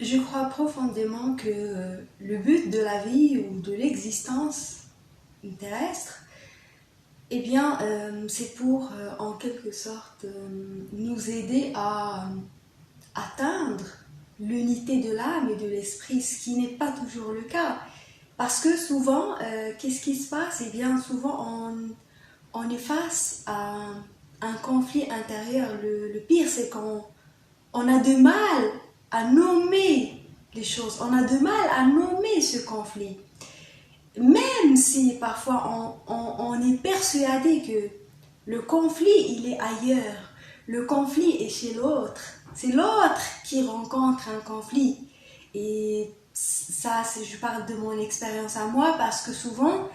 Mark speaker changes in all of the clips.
Speaker 1: Je crois profondément que le but de la vie ou de l'existence terrestre, eh bien, c'est pour, en quelque sorte, nous aider à atteindre l'unité de l'âme et de l'esprit, ce qui n'est pas toujours le cas. Parce que souvent, qu'est-ce qui se passe? Eh bien, souvent, on est face à un conflit intérieur. Le pire, c'est qu'on a de mal à nommer les choses, on a de mal à nommer ce conflit. Même si parfois on est persuadé que le conflit, il est ailleurs, le conflit est chez l'autre, c'est l'autre qui rencontre un conflit. Et ça, je parle de mon expérience à moi parce que souvent,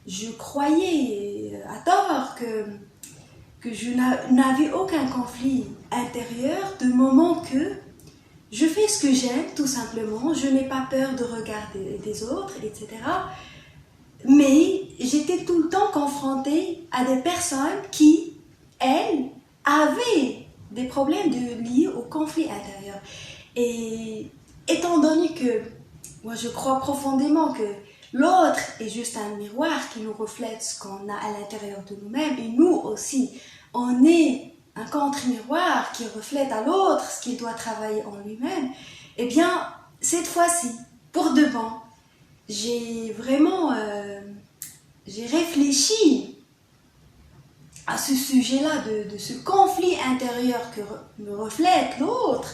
Speaker 1: je croyais à tort que je n'avais aucun conflit intérieur de moment que je fais ce que j'aime, tout simplement. Je n'ai pas peur de regarder des autres, etc. Mais j'étais tout le temps confrontée à des personnes qui, elles, avaient des problèmes liés au conflit intérieur. Et étant donné que moi je crois profondément que l'autre est juste un miroir qui nous reflète ce qu'on a à l'intérieur de nous-mêmes, et nous aussi, on est un contre-miroir qui reflète à l'autre ce qu'il doit travailler en lui-même, eh bien, cette fois-ci, pour de bon, j'ai vraiment j'ai réfléchi à ce sujet-là, de ce conflit intérieur que me reflète l'autre.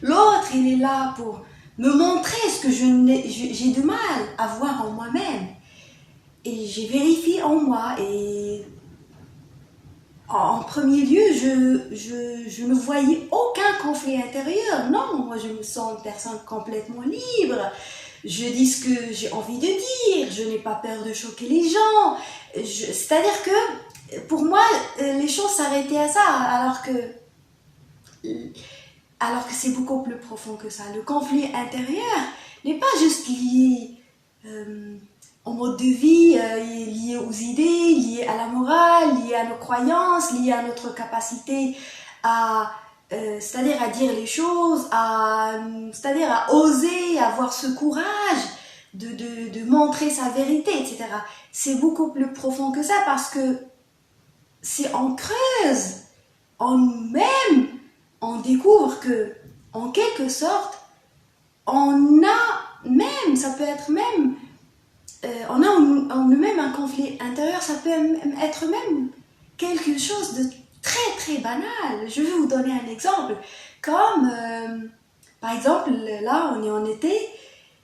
Speaker 1: L'autre, il est là pour me montrer ce que j'ai de mal à voir en moi-même. Et j'ai vérifié en moi, et en premier lieu, je ne voyais aucun conflit intérieur. Non, moi je me sens une personne complètement libre. Je dis ce que j'ai envie de dire, je n'ai pas peur de choquer les gens. C'est-à-dire que pour moi, les choses s'arrêtaient à ça, alors que c'est beaucoup plus profond que ça. Le conflit intérieur n'est pas juste lié au mode de vie, lié aux idées, lié à la morale, lié à nos croyances, lié à notre capacité à c'est-à-dire à dire les choses, c'est-à-dire à oser, avoir ce courage de montrer sa vérité, etc. C'est beaucoup plus profond que ça, parce que si on creuse en nous-mêmes, on découvre que, en quelque sorte, on a même, ça peut être même, on a en nous-mêmes un conflit intérieur, ça peut être même quelque chose de très très banal. Je vais vous donner un exemple. Comme, par exemple, là, on est en été,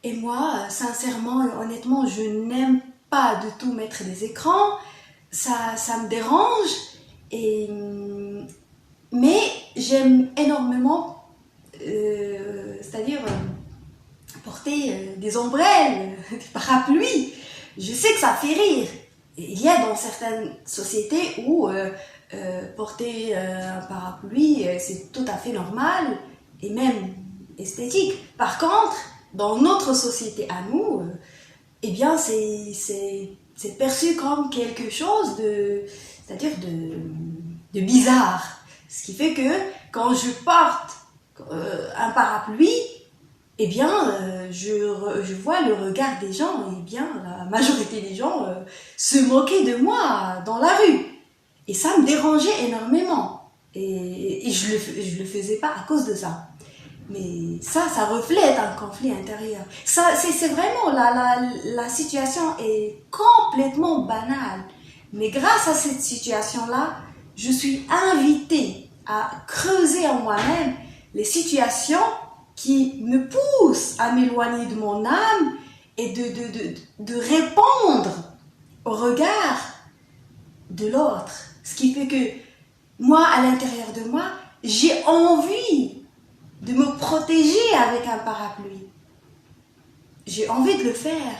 Speaker 1: et moi, sincèrement, honnêtement, je n'aime pas du tout mettre des écrans. Ça me dérange. Mais j'aime énormément, c'est-à-dire porter des ombrelles, des parapluies. Je sais que ça fait rire. Il y a dans certaines sociétés où porter un parapluie, c'est tout à fait normal et même esthétique. Par contre, dans notre société à nous, eh bien, c'est perçu comme quelque chose c'est-à-dire de bizarre. Ce qui fait que quand je porte un parapluie, eh bien, je vois le regard des gens, et bien, la majorité des gens se moquaient de moi dans la rue. Et ça me dérangeait énormément. Et je le faisais pas à cause de ça. Mais ça reflète un conflit intérieur. C'est vraiment, la situation est complètement banale. Mais grâce à cette situation-là, je suis invitée à creuser en moi-même les situations qui me poussent à m'éloigner de mon âme et de répondre au regard de l'autre. Ce qui fait que moi, à l'intérieur de moi, j'ai envie de me protéger avec un parapluie. J'ai envie de le faire.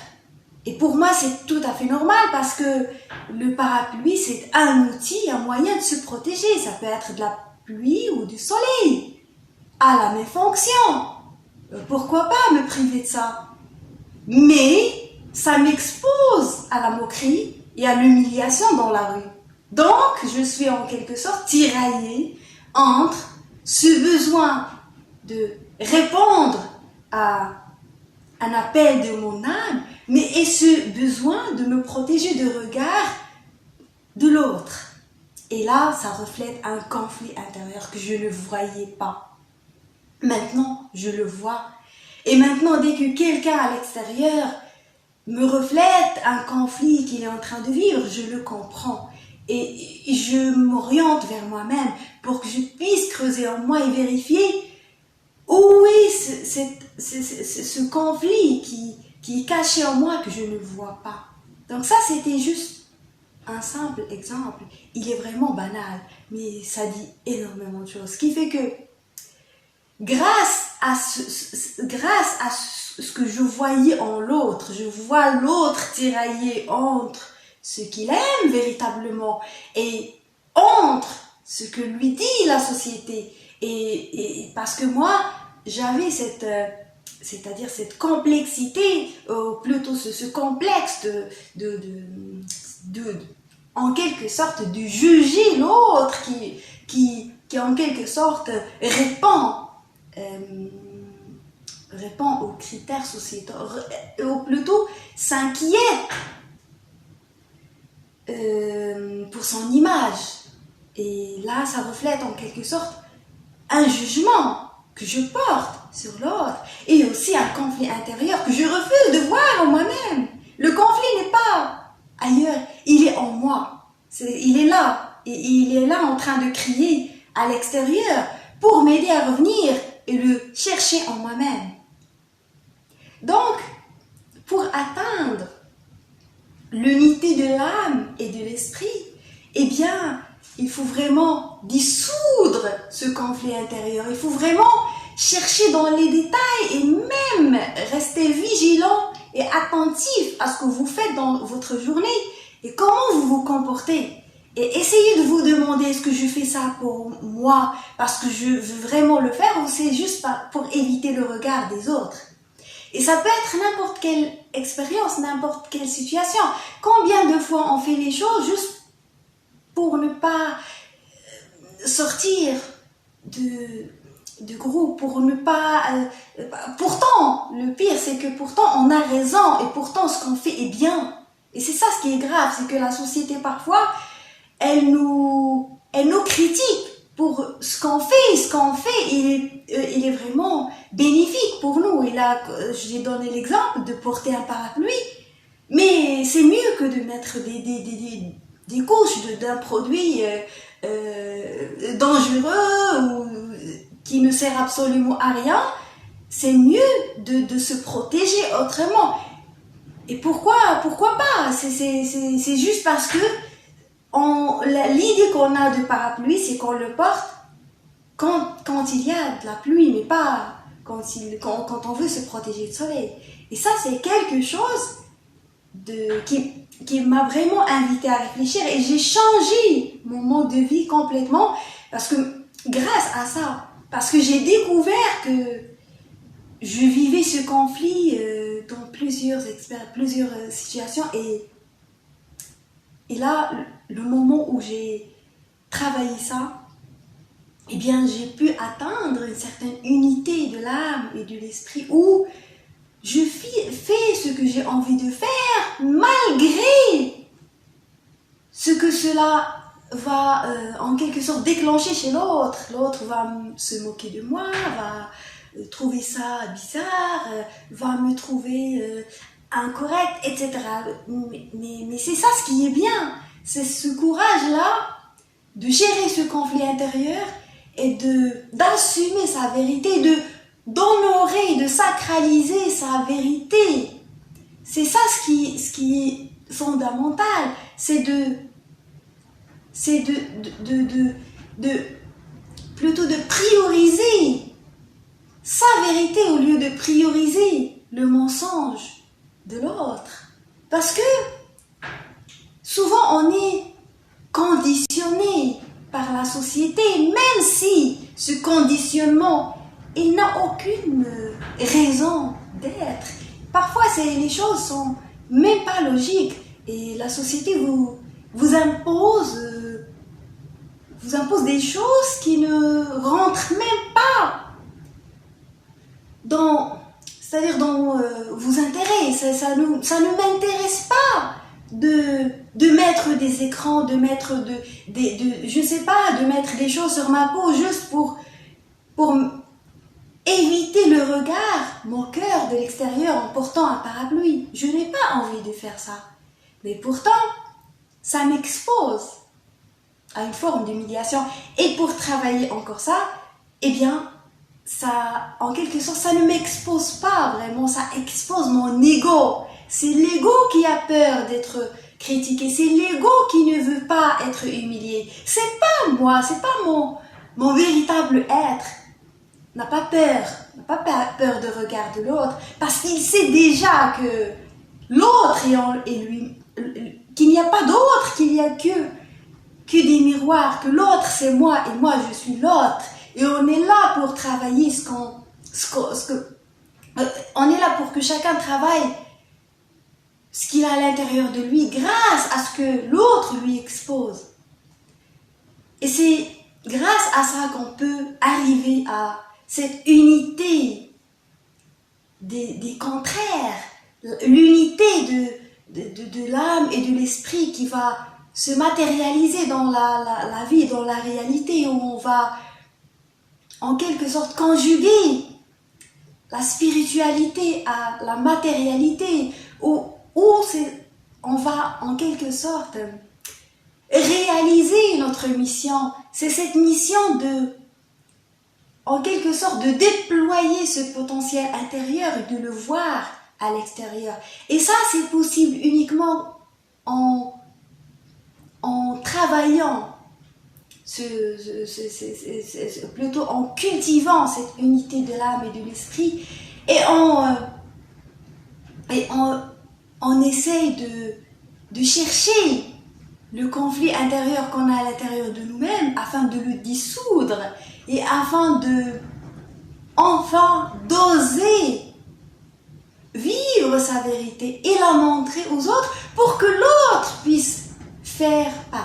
Speaker 1: Et pour moi, c'est tout à fait normal, parce que le parapluie, c'est un outil, un moyen de se protéger. Ça peut être de la pluie ou du soleil. A la même fonction. Pourquoi pas me priver de ça? Mais ça m'expose à la moquerie et à l'humiliation dans la rue. Donc, je suis en quelque sorte tiraillée entre ce besoin de répondre à un appel de mon âme, mais est ce besoin de me protéger du regard de l'autre. Et là, ça reflète un conflit intérieur que je ne voyais pas. Maintenant, je le vois. Et maintenant, dès que quelqu'un à l'extérieur me reflète un conflit qu'il est en train de vivre, je le comprends. Et je m'oriente vers moi-même pour que je puisse creuser en moi et vérifier où est ce conflit qui est caché en moi que je ne vois pas. Donc ça, c'était juste un simple exemple. Il est vraiment banal, mais ça dit énormément de choses. Ce qui fait que grâce à ce que je voyais en l'autre, je vois l'autre tirailler entre ce qu'il aime véritablement et entre ce que lui dit la société. Et parce que moi, j'avais c'est-à-dire cette complexité, plutôt ce complexe en quelque sorte, de juger l'autre qui en quelque sorte répond aux critères sociétaux, ou plutôt s'inquiète pour son image. Et là, ça reflète en quelque sorte un jugement que je porte sur l'autre et aussi un conflit intérieur que je refuse de voir en moi-même. Le conflit n'est pas ailleurs, il est en moi. Il est là. Et il est là en train de crier à l'extérieur pour m'aider à revenir et le chercher en moi-même. Donc, pour atteindre l'unité de l'âme et de l'esprit, eh bien, il faut vraiment dissoudre ce conflit intérieur. Il faut vraiment chercher dans les détails et même rester vigilant et attentif à ce que vous faites dans votre journée et comment vous vous comportez. Et essayez de vous demander, est-ce que je fais ça pour moi parce que je veux vraiment le faire ou c'est juste pour éviter le regard des autres? Et ça peut être n'importe quelle expérience, n'importe quelle situation. Combien de fois on fait les choses juste pour ne pas sortir du groupe, pour ne pas... pourtant, le pire, c'est que pourtant on a raison et pourtant ce qu'on fait est bien. Et c'est ça ce qui est grave, c'est que la société parfois, elle nous critique pour ce qu'on fait, il est vraiment bénéfique pour nous. Et là, j'ai donné l'exemple de porter un parapluie, mais c'est mieux que de mettre des couches d'un produit dangereux ou qui ne sert absolument à rien. C'est mieux de se protéger autrement. Et pourquoi pas? C'est juste parce que l'idée qu'on a de parapluie, c'est qu'on le porte quand il y a de la pluie, mais pas quand on veut se protéger du soleil. Et ça, c'est quelque chose qui m'a vraiment invité à réfléchir et j'ai changé mon mode de vie complètement parce que grâce à ça, parce que j'ai découvert que je vivais ce conflit dans plusieurs situations et là, le moment où j'ai travaillé ça, eh bien, j'ai pu atteindre une certaine unité de l'âme et de l'esprit où je fais ce que j'ai envie de faire malgré ce que cela va en quelque sorte déclencher chez l'autre. L'autre va se moquer de moi, va trouver ça bizarre, va me trouver incorrect, etc. Mais c'est ça ce qui est bien, c'est ce courage-là de gérer ce conflit intérieur et d'assumer sa vérité, d'honorer, de sacraliser sa vérité. C'est ça ce qui est fondamental, c'est plutôt de prioriser sa vérité au lieu de prioriser le mensonge de l'autre. Parce que souvent on est conditionné par la société, même si ce conditionnement, il n'a aucune raison d'être. Parfois, les choses sont même pas logiques et la société vous impose des choses qui ne rentrent même pas c'est-à-dire dans vos intérêts. Ça ne m'intéresse pas de mettre des écrans, de mettre je sais pas, de mettre des choses sur ma peau juste pour éviter le regard, mon cœur de l'extérieur en portant un parapluie. Je n'ai pas envie de faire ça. Mais pourtant, ça m'expose à une forme d'humiliation. Et pour travailler encore ça, eh bien, ça, en quelque sorte, ça ne m'expose pas vraiment, ça expose mon ego. C'est l'ego qui a peur d'être critiqué, c'est l'ego qui ne veut pas être humilié. C'est pas moi, c'est pas mon véritable être. N'a pas peur de regard de l'autre, parce qu'il sait déjà que l'autre est lui, qu'il n'y a pas d'autre, qu'il n'y a que des miroirs, que l'autre c'est moi et moi je suis l'autre. Et on est là pour travailler on est là pour que chacun travaille ce qu'il a à l'intérieur de lui grâce à ce que l'autre lui expose. Et c'est grâce à ça qu'on peut arriver à cette unité des contraires, l'unité de l'âme et de l'esprit qui va se matérialiser dans la vie, dans la réalité, où on va en quelque sorte conjuguer la spiritualité à la matérialité, où on va en quelque sorte réaliser notre mission. C'est cette mission en quelque sorte de déployer ce potentiel intérieur et de le voir à l'extérieur. Et ça, c'est possible uniquement en travaillant, plutôt en cultivant cette unité de l'âme et de l'esprit, et on essaye de chercher le conflit intérieur qu'on a à l'intérieur de nous-mêmes afin de le dissoudre et afin enfin d'oser vivre sa vérité et la montrer aux autres pour que l'autre puisse faire pareil.